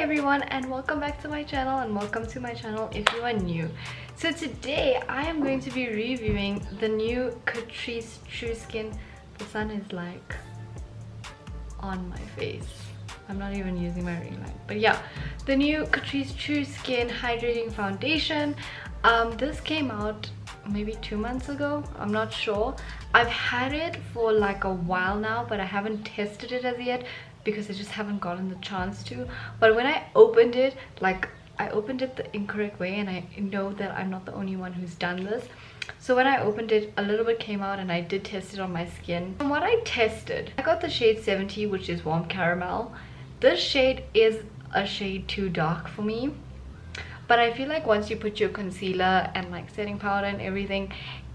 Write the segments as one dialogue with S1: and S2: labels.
S1: everyone, and welcome back to my channel, and welcome to my channel if you are new. So today I am going to be reviewing the new Catrice True Skin. The sun is like on my face. I'm not even using my ring light, but yeah, the new Catrice True Skin Hydrating Foundation. This came out maybe 2 months ago, I'm not sure. I've had it for like a while now, but I haven't tested it as yet because I just haven't gotten the chance to. But when I opened it, like I opened it the incorrect way, and I know that I'm not the only one who's done this. So when I opened it, a little bit came out and I did test it on my skin. From what I tested, I got the shade 70, which is warm caramel. This shade is a shade too dark for me, but I feel like once you put your concealer and like setting powder and everything,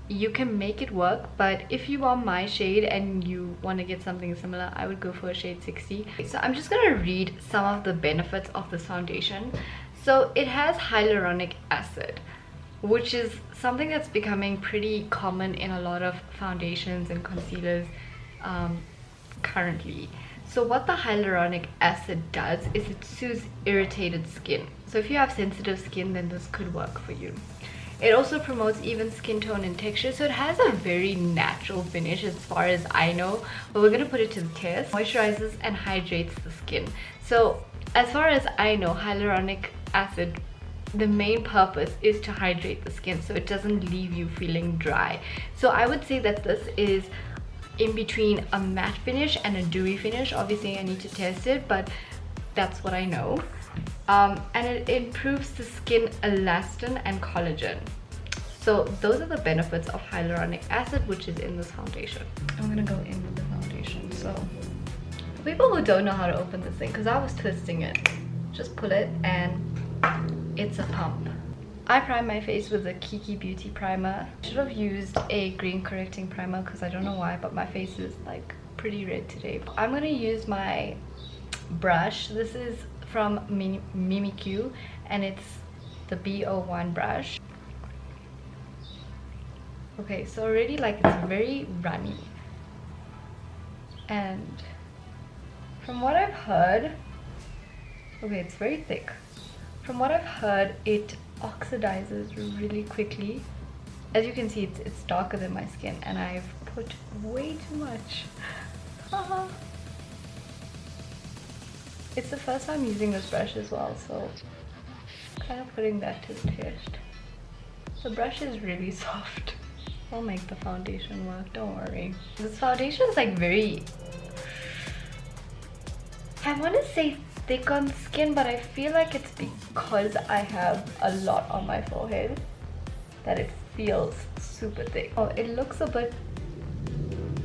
S1: you can make it work. But if you are my shade and you want to get something similar, I would go for a shade 60. So I'm just gonna read some of the benefits of this foundation. So it has hyaluronic acid, which is something that's becoming pretty common in a lot of foundations and concealers currently. So what the hyaluronic acid does is it soothes irritated skin. So if you have sensitive skin, then this could work for you. It also promotes even skin tone and texture, so it has a very natural finish as far as I know, but we're going to put it to the test. Moisturizes and hydrates the skin. So as far as I know, hyaluronic acid, the main purpose is to hydrate the skin so it doesn't leave you feeling dry. So I would say that this is in between a matte finish and a dewy finish. Obviously I need to test it, but that's what I know. And it improves the skin elastin and collagen. So those are the benefits of hyaluronic acid, which is in this foundation. I'm gonna go in with the foundation. So for people who don't know how to open this thing, because I was twisting it, just pull it and it's a pump. I prime my face with a Kiki Beauty primer. I should have used a green correcting primer because I don't know why, but my face is like pretty red today. I'm gonna use my brush. This is from Mimikyu and it's the B01 brush. Okay, so already like it's very runny, and from what I've heard, okay, it's very thick. From what I've heard, it oxidizes really quickly. As you can see, it's darker than my skin, and I've put way too much. It's the first time using this brush as well, so kind of putting that to the test. The brush is really soft. I'll make the foundation work, don't worry. This foundation is like very, I want to say thick on the skin, but I feel like it's because I have a lot on my forehead that it feels super thick. Oh, it looks a bit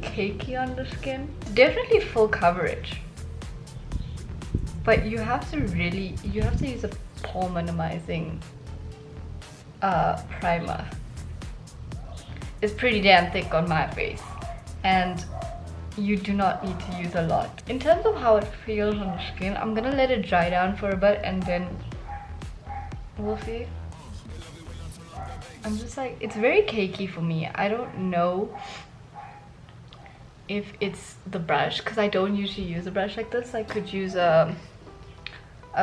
S1: cakey on the skin. Definitely full coverage, but you have to use a pore minimizing primer. It's pretty damn thick on my face, and you do not need to use a lot. In terms of how it feels on the skin, I'm gonna let it dry down for a bit and then we'll see. I'm just like, it's very cakey for me. I don't know if it's the brush, because I don't usually use a brush like this. I could use a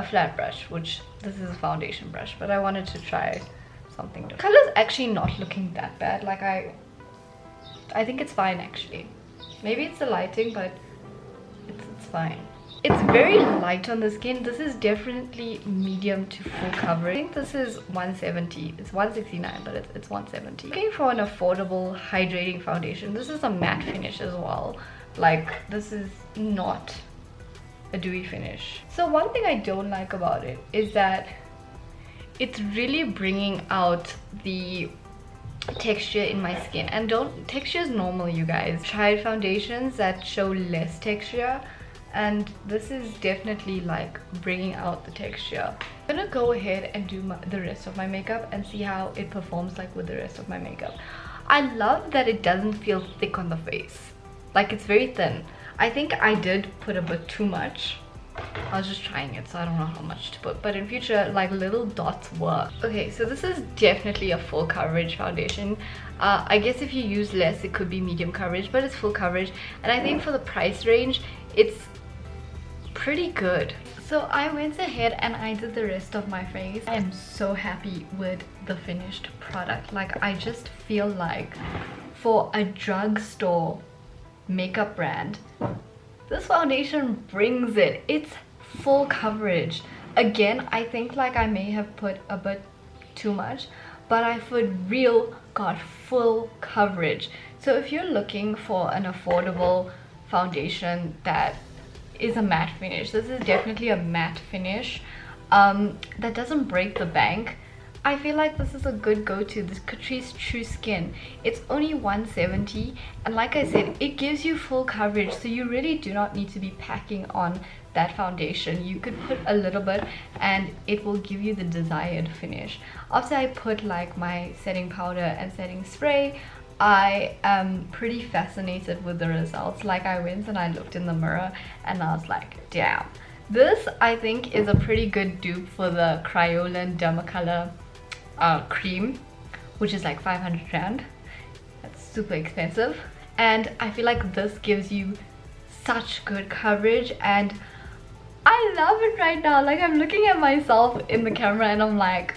S1: flat brush, which this is a foundation brush, but I wanted to try something different. Color's actually not looking that bad. Like I think it's fine actually. Maybe it's the lighting, but it's fine. It's very light on the skin. This is definitely medium to full coverage. I think this is 170. It's 169, but it's 170. Looking for an affordable hydrating foundation. This is a matte finish as well. Like, this is not a dewy finish. So one thing I don't like about it is that it's really bringing out the texture in my skin. And texture is normal, you guys. Tried foundations that show less texture, and this is definitely like bringing out the texture. I'm gonna go ahead and do the rest of my makeup and see how it performs like with the rest of my makeup. I love that it doesn't feel thick on the face. Like, it's very thin. I think I did put a bit too much. I was just trying it, so I don't know how much to put, but in future, like, little dots work. Okay, so this is definitely a full coverage foundation. I guess if you use less, it could be medium coverage, but it's full coverage. And I think for the price range, it's pretty good. So I went ahead and I did the rest of my face. I am so happy with the finished product. Like, I just feel like for a drugstore makeup brand, this foundation brings it. It's full coverage. Again, I think like I may have put a bit too much, but I for real got full coverage. So if you're looking for an affordable foundation that is a matte finish, this is definitely a matte finish that doesn't break the bank. I feel like this is a good go-to. This Catrice True Skin, it's only $170, and like I said, it gives you full coverage, so you really do not need to be packing on that foundation. You could put a little bit and it will give you the desired finish. After I put like my setting powder and setting spray, I am pretty fascinated with the results. Like, I went and I looked in the mirror and I was like, damn, this I think is a pretty good dupe for the Kryolan Dermacolor cream, which is like 500 rand. That's super expensive, and I feel like this gives you such good coverage, and I love it right now. Like, I'm looking at myself in the camera and I'm like,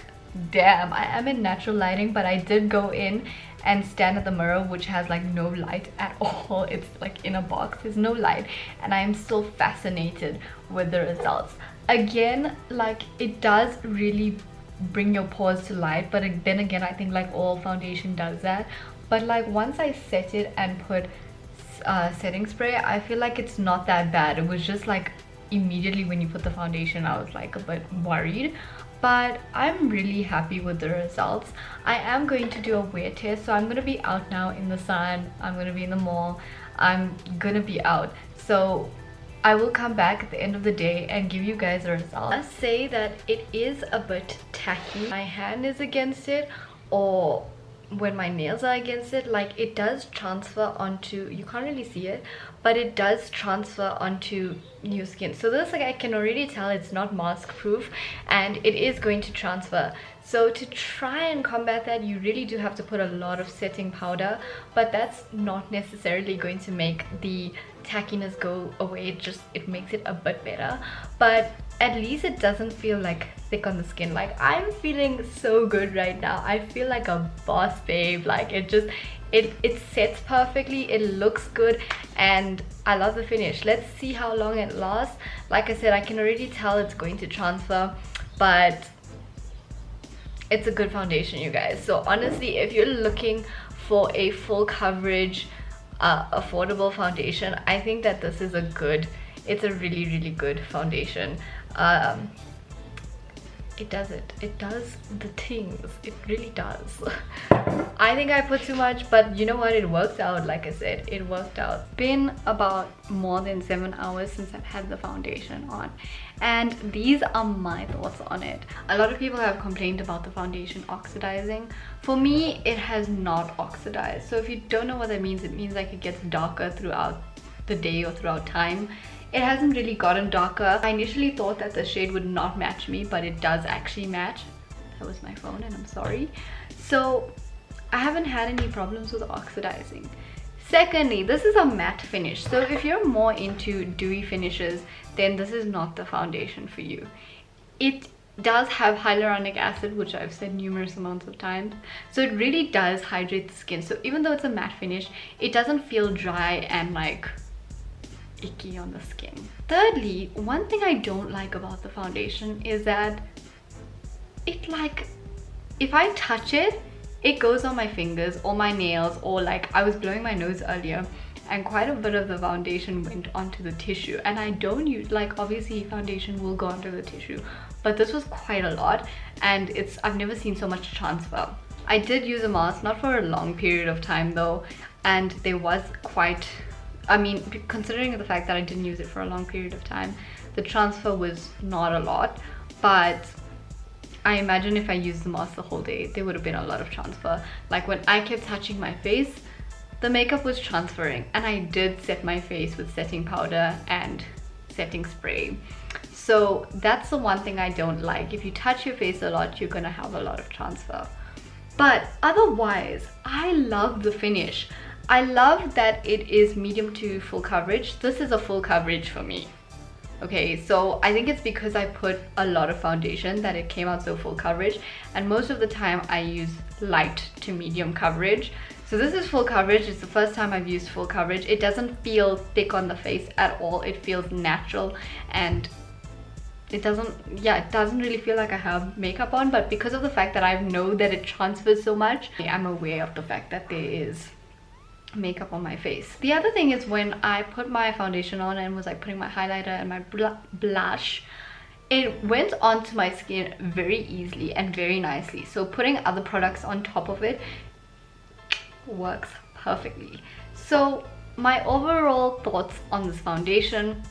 S1: damn. I am in natural lighting, but I did go in and stand at the mirror, which has like no light at all. It's like in a box, there's no light, and I am still fascinated with the results. Again, like, it does really bring your pores to light, but then again, I think like all foundation does that. But like, once I set it and put setting spray, I feel like it's not that bad. It was just like immediately when you put the foundation, I was like a bit worried, but I'm really happy with the results. I am going to do a wear test, so I'm going to be out now in the sun, I'm going to be in the mall, I'm going to be out, so I will come back at the end of the day and give you guys a result. I must say that it is a bit tacky. My hand is against it, or when my nails are against it, like, it does transfer onto, you can't really see it, but it does transfer onto your skin. So this, like, I can already tell it's not mask proof and it is going to transfer. So to try and combat that, you really do have to put a lot of setting powder, but that's not necessarily going to make the tackiness go away. It makes it a bit better, but at least it doesn't feel like thick on the skin. Like, I'm feeling so good right now. I feel like a boss babe. Like, it sets perfectly, it looks good, and I love the finish. Let's see how long it lasts. Like I said, I can already tell it's going to transfer, but it's a good foundation, you guys. So honestly, if you're looking for a full coverage affordable foundation, I think that this is it's a really good foundation. It does the things, it really does. I think I put too much, but you know what, it worked out. Like I said, it worked out. It's been about more than 7 hours since I've had the foundation on, and these are my thoughts on it. A lot of people have complained about the foundation oxidizing. For me, it has not oxidized. So if you don't know what that means, it means like it gets darker throughout the day or throughout time. It hasn't really gotten darker. I initially thought that the shade would not match me, but it does actually match. That was my phone and I'm sorry. So I haven't had any problems with oxidizing. Secondly, this is a matte finish. So if you're more into dewy finishes, then this is not the foundation for you. It does have hyaluronic acid, which I've said numerous amounts of times. So it really does hydrate the skin. So even though it's a matte finish, it doesn't feel dry and like icky on the skin. Thirdly, one thing I don't like about the foundation is that it, like, if I touch it, it goes on my fingers or my nails, or like I was blowing my nose earlier and quite a bit of the foundation went onto the tissue, and I don't use, like, obviously foundation will go onto the tissue, but this was quite a lot, and I've never seen so much transfer. I did use a mask, not for a long period of time though, and there was quite, I mean, considering the fact that I didn't use it for a long period of time, the transfer was not a lot, but I imagine if I used the mask the whole day, there would have been a lot of transfer. Like, when I kept touching my face, the makeup was transferring, and I did set my face with setting powder and setting spray. So that's the one thing I don't like. If you touch your face a lot, you're gonna have a lot of transfer. But otherwise, I love the finish. I love that it is medium to full coverage. This is a full coverage for me. Okay, so I think it's because I put a lot of foundation that it came out so full coverage, and most of the time I use light to medium coverage. So this is full coverage. It's the first time I've used full coverage. It doesn't feel thick on the face at all. It feels natural, and it doesn't really feel like I have makeup on, but because of the fact that I know that it transfers so much, I'm aware of the fact that there is makeup on my face. The other thing is, when I put my foundation on and was like putting my highlighter and my blush, it went onto my skin very easily and very nicely. So putting other products on top of it works perfectly. So my overall thoughts on this foundation,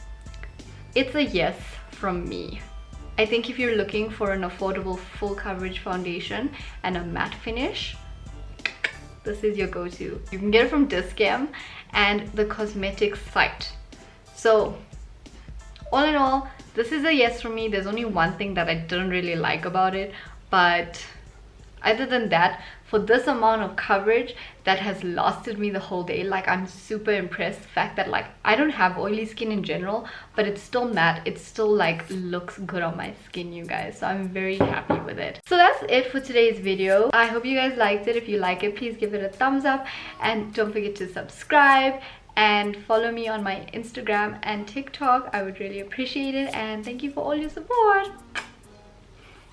S1: it's a yes from me. I think if you're looking for an affordable full coverage foundation and a matte finish, this is your go-to. You can get it from Discam and the cosmetics site. So all in all, this is a yes from me. There's only one thing that I didn't really like about it, but other than that, for this amount of coverage that has lasted me the whole day, like, I'm super impressed. The fact that, like, I don't have oily skin in general, but it's still matte, it still like looks good on my skin, you guys. So I'm very happy with it. So that's it for today's video. I hope you guys liked it. If you like it, please give it a thumbs up, and don't forget to subscribe and follow me on my Instagram and TikTok. I would really appreciate it, and thank you for all your support.